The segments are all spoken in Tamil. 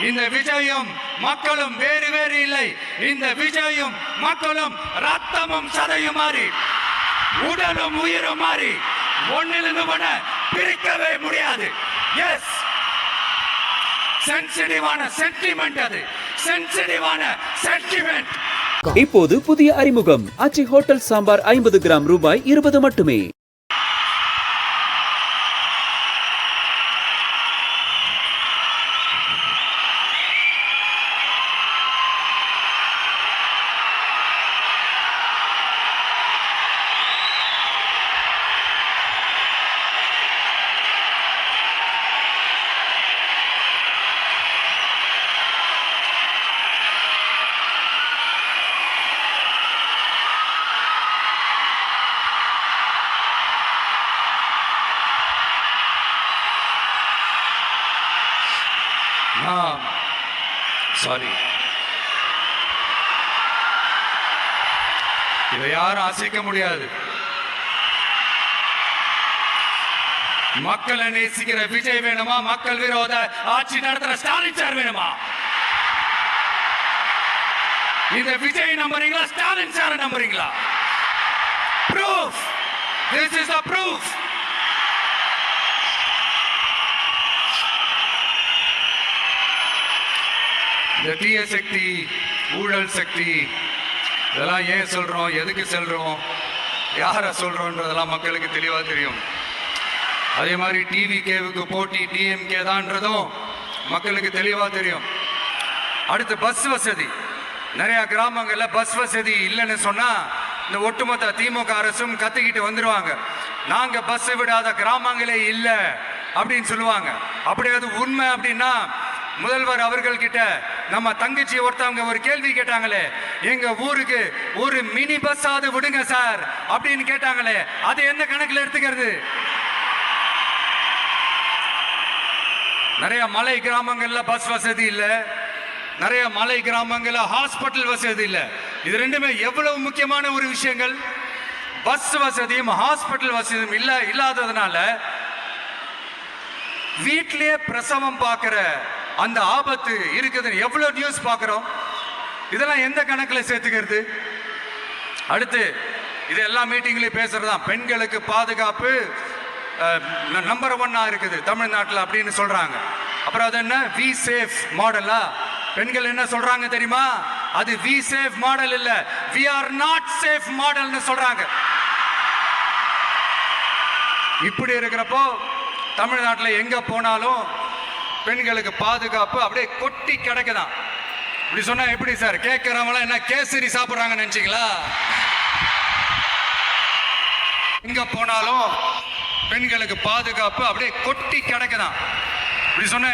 இந்த விஜயும் மக்களும் வேறு வேறு இல்லை. இந்த விஜயும் மக்களும் ரத்தமும் சதையும் மாறி உடலும் உயிரும் மாறி ஒன்னிலிருந்து பிரிக்கவே முடியாது. எஸ், சென்சிட்டிவான சென்டிமெண்ட், அது சென்சிட்டிவான சென்டிமெண்ட். இப்போது புதிய அறிமுகம் ஆச்சி ஹோட்டல் சாம்பார் 50 கிராம் ரூபாய் 20 மட்டுமே. சாரி, இதை யாரும் அசைக்க முடியாது. மக்களை நேசிக்கிற விஜய் வேணுமா? மக்கள் விரோத ஆட்சி நடத்துற ஸ்டாலின் சார் வேணுமா? இந்த விஜய் நம்புறீங்களா? ஸ்டாலின் சார் நம்புறீங்களா? Proof, this is the proof. இந்த தீய சக்தி, ஊழல் சக்தி, இதெல்லாம் ஏன் சொல்றோம், எதுக்கு சொல்றோம், யாரை சொல்றோன்றதெல்லாம் மக்களுக்கு தெளிவா தெரியும். அதே மாதிரி டிவி கேவுக்கு போட்டி டிஎம்கே தான்றதும் மக்களுக்கு தெளிவா தெரியும். அடுத்து பஸ் வசதி. நிறைய கிராமங்கள்ல பஸ் வசதி இல்லைன்னு சொன்னா இந்த ஒட்டுமொத்த திமுக அரசும் கத்திக்கிட்டு வந்துருவாங்க. நாங்க பஸ் விடாத கிராமங்களே இல்லை அப்படின்னு சொல்லுவாங்க. அப்படி அது உண்மை அப்படின்னா முதல்வர் அவர்கள் கிட்ட நம்ம தங்கச்சி ஒருத்தவங்க ஒரு கேள்வி கேட்டாங்களே, எங்க ஊருக்கு ஒரு மினி பஸ் ஆவது விடுங்க சார் அப்படின்னு கேட்டாங்களே, அது எந்த கணக்குல எடுத்துக்கிறது? நிறைய மலை கிராமங்கள்ல பஸ் வசதி இல்லை, நிறைய மலை கிராமங்கள்ல ஹாஸ்பிட்டல் வசதி இல்லை. இது ரெண்டுமே எவ்வளவு முக்கியமான ஒரு விஷயங்கள். பஸ் வசதியும் ஹாஸ்பிட்டல் வசதியும் இல்லாததுனால வீட்டிலேயே பிரசவம் பார்க்கிற அந்த ஆபத்து இருக்குதுன்னு எவ்வளவு நியூஸ் பார்க்கிறோம். இதெல்லாம் எந்த கணக்குல சேர்த்துக்கிறது? அடுத்து இது எல்லா மீட்டிங்லயும் பேசுறதுதான், பெண்களுக்கு பாதுகாப்பு நம்பர் 1 இருக்குது தமிழ்நாட்டில் அப்படின்னு சொல்றாங்க. அப்புறம் அது என்ன, வி சேஃப் மாடலா? பெண்கள் என்ன சொல்றாங்க தெரியுமா? அது வி சேஃப் மாடல் இல்ல, வி ஆர் நாட் சேஃப் மாடல்னு சொல்றாங்க. இப்படி இருக்கிறப்போ தமிழ்நாட்டில் எங்க போனாலும் பெண்களுக்கு பாதுகாப்பு அப்படியே கொட்டி கிடக்குதான். இப்படி சொன்னா எப்படி சார்? கேட்கிறவங்க என்ன கேசரி சாப்பிடுறாங்க நினைச்சீங்களா? எங்க போனாலும் பெண்களுக்கு பாதுகாப்பு அப்படியே கொட்டி கிடக்குதான். இப்படி சொன்னா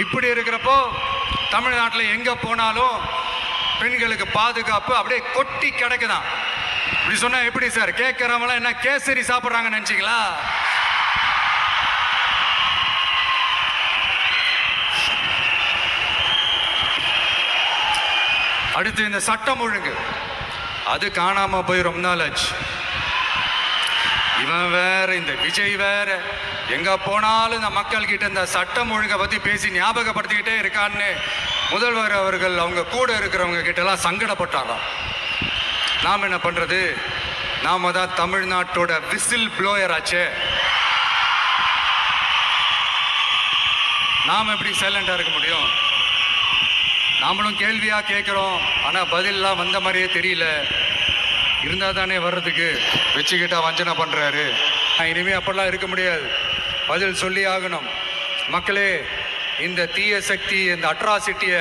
இப்படி இருக்கிறப்போ தமிழ்நாட்டில் எங்க போனாலும் பெண்களுக்கு பாதுகாப்பு அப்படியே கொட்டி கிடக்குதான். இப்படி சொன்னா எப்படி சார்? கேட்கிறவங்க என்ன கேசரி சாப்பிடுறாங்க நினைச்சீங்களா? அடுத்து இந்த சட்டம் ஒழுங்கு, அது காணாம போய் ரொம்ப நாள் ஆச்சு. இவன் வேற, இந்த விஜய் வேற, எங்க போனாலும் இந்த மக்கள் கிட்ட இந்த சட்டம் ஒழுங்கை பத்தி பேசி ஞாபகப்படுத்திக்கிட்டே இருக்கான்னு முதல்வர் அவர்கள் அவங்க கூட இருக்கிறவங்க கிட்ட எல்லாம் சங்கடப்பட்டாராம். நாம் என்ன பண்றது? நாம தான் தமிழ்நாட்டோட விசில் ப்ளோயர் ஆச்சே. நாம எப்படி சைலண்டா இருக்க முடியும்? நாமளும் கேள்வியா கேட்கிறோம், ஆனா பதிலெல்லாம் வந்த மாதிரியே தெரியல. இருந்தா தானே வர்றதுக்கு, வச்சுக்கிட்டா வஞ்சனை பண்றாரு. இனிமே அப்படிலாம் இருக்க முடியாது, பதில் சொல்லி ஆகணும். மக்களே, இந்த தீய சக்தி, இந்த அட்ராசிட்டிய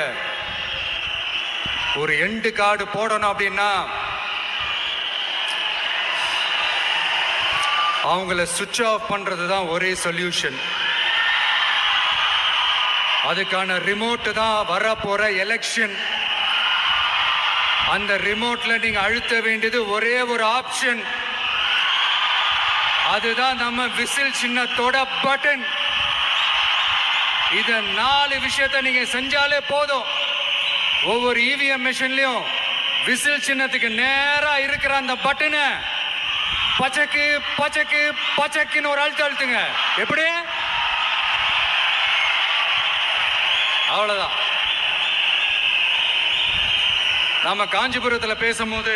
ஒரு எண்டு கார்டு போடணும் அப்படின்னா அவங்கள சுவிட்ச் ஆஃப் பண்றது தான் ஒரே சொல்யூஷன். அதுக்கான ரிமோட் தான் வரப்போற எலெக்ஷன். அந்த ரிமோட்ல நீங்க அழுத்த வேண்டியது ஒரே ஒரு ஆப்ஷன், அதுதான் நம்ம விசில் சின்னத்தோட பட்டன். இத 4 விஷயத்தை நீங்க செஞ்சாலே போதும். ஒவ்வொரு இவிஎம் மிஷின்லயும் விசில் சின்னத்துக்கு நேரா இருக்கிற அந்த பட்டனை பச்சக்கு பச்சக்கு பச்சக்குன்னு ஒரு அழுத்த அழுத்துங்க. எப்படி? அவ்வளவுதான். நாம காஞ்சிபுரத்தில் பேசும்போது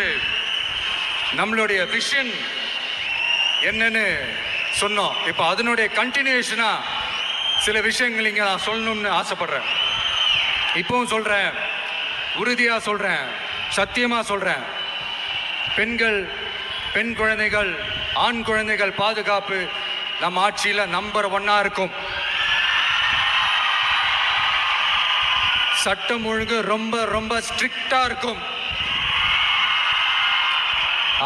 நம்மளுடைய விஷன் என்னன்னு சொன்னோம். இப்போ அதனுடைய கண்டினியூஷனா சில விஷயங்கள் இங்க நான் சொல்லணும்னு ஆசைப்படுறேன். இப்பவும் சொல்றேன், உறுதியா சொல்றேன், சத்தியமா சொல்றேன். பெண்கள், பெண் குழந்தைகள், ஆண் குழந்தைகள் பாதுகாப்பு நம்ம ஆட்சியில நம்பர் 1 இருக்கும். சட்டம் ஒழுங்கு ரொம்ப ரொம்ப ஸ்ட்ரிக்டா இருக்கும்.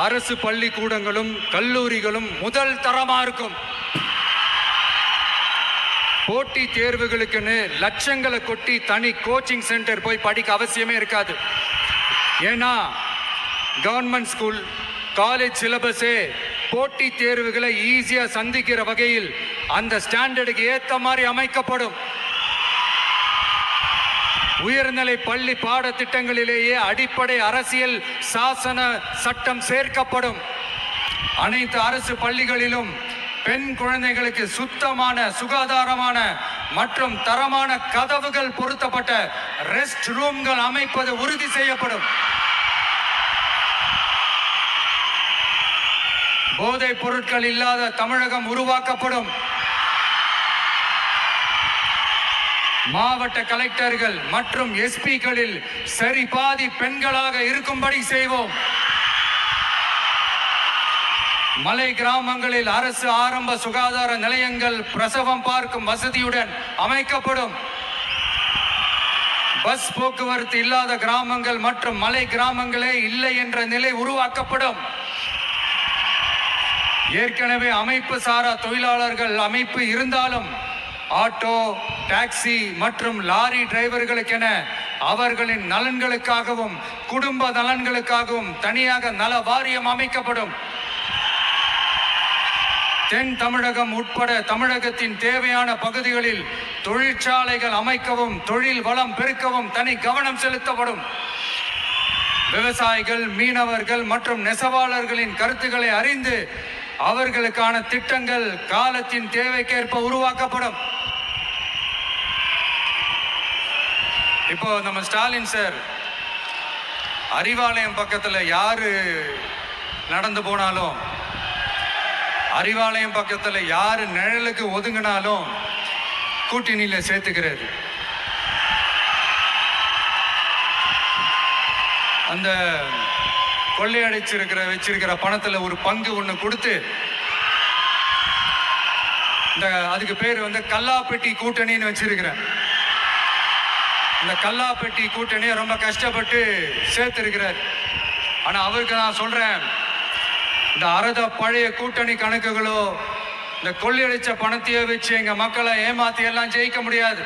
அரசு பள்ளிக்கூடங்களும் கல்லூரிகளும் முதல் தரமா இருக்கும். போட்டி தேர்வுகளுக்குன்னு லட்சங்களை கொட்டி தனி கோச்சிங் சென்டர் போய் படிக்க அவசியமே இருக்காது. ஏன்னா கவர்மெண்ட் ஸ்கூல், காலேஜ் சிலபஸே போட்டி தேர்வுகளை ஈஸியா சந்திக்கிற வகையில் அந்த ஸ்டாண்டர்டுக்கு ஏத்த மாதிரி அமைக்கப்படும். உயர்நிலை பள்ளி பாடத்திட்டங்களிலேயே அடிப்படை அரசியல் சாசன சட்டம் சேர்க்கப்படும். அனைத்து அரசு பள்ளிகளிலும் பெண் குழந்தைகளுக்கு சுத்தமான, சுகாதாரமான மற்றும் தரமான கதவுகள் பொருத்தப்பட்ட ரெஸ்ட் ரூம்கள் அமைப்பது உறுதி செய்யப்படும். போதைப் பொருட்கள் இல்லாத தமிழகம் உருவாக்கப்படும். மாவட்ட கலெக்டர்கள் மற்றும் எஸ்பிகளில் சரி பாதி பெண்களாக இருக்கும்படி செய்வோம். மலை கிராமங்களில் அரசு ஆரம்ப சுகாதார நிலையங்கள் பிரசவம் பார்க்கும் வசதியுடன் அமைக்கப்படும். பஸ் போக்குவரத்து இல்லாத கிராமங்கள் மற்றும் மலை கிராமங்களே இல்லை என்ற நிலை உருவாக்கப்படும். ஏற்கனவே அமைப்பு சாரா தொழிலாளர்கள் அமைப்பு இருந்தாலும் ஆட்டோ, டாக்ஸி மற்றும் லாரி டிரைவர்களுக்கென அவர்களின் நலன்களுக்காகவும் குடும்ப நலன்களுக்காகவும் தனியாக நல வாரியம் அமைக்கப்படும். தென் தமிழகம் உட்பட தமிழகத்தின் தேவையான பகுதிகளில் தொழிற்சாலைகள் அமைக்கவும் தொழில் வளம் பெருக்கவும் தனி கவனம் செலுத்தப்படும். விவசாயிகள், மீனவர்கள் மற்றும் நெசவாளர்களின் கருத்துக்களை அறிந்து அவர்களுக்கான திட்டங்கள் காலத்தின் தேவைக்கேற்ப உருவாக்கப்படும். இப்போ நம்ம ஸ்டாலின் சார் அறிவாலயம் பக்கத்துல யாரு நடந்து போனாலும், அறிவாலயம் பக்கத்துல யாரு நிழலுக்கு ஒதுங்கினாலும் கூட்டணியில சேர்த்துக்கிறது. அந்த வச்சிருக்கிற பணத்துல ஒரு பங்கு ஒண்ணு கொடுத்து, இந்த அதுக்கு பேர் வந்து கல்லாப்பெட்டி கூட்டணின்னு வச்சிருக்கிறேன். இந்த கல்லாப்பெட்டி கூட்டணியை ரொம்ப கஷ்டப்பட்டு சேர்த்திருக்கிறார். ஆனா அவருக்கு நான் சொல்றேன், இந்த அறத பழைய கூட்டணி கணக்குகளோ இந்த கொள்ளையடிச்ச பணத்தையே வச்சு எங்க மக்களை ஏமாத்தி எல்லாம் ஜெயிக்க முடியாது.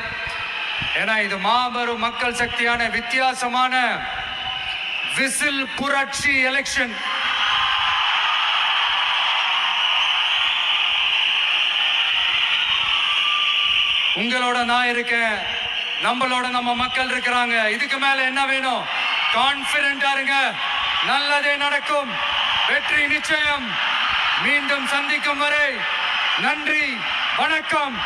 ஏன்னா இது மாபெரும் மக்கள் சக்தியான வித்தியாசமான விசில் புரட்சி எலெக்ஷன். உங்களோட நான் இருக்கேன், நம்மளோட நம்ம மக்கள் இருக்கிறாங்க. இதுக்கு மேல என்ன வேணும்? கான்பிடென்டா இருங்க, நல்லதே நடக்கும், வெற்றி நிச்சயம். மீண்டும் சந்திக்கும் வரை நன்றி, வணக்கம்.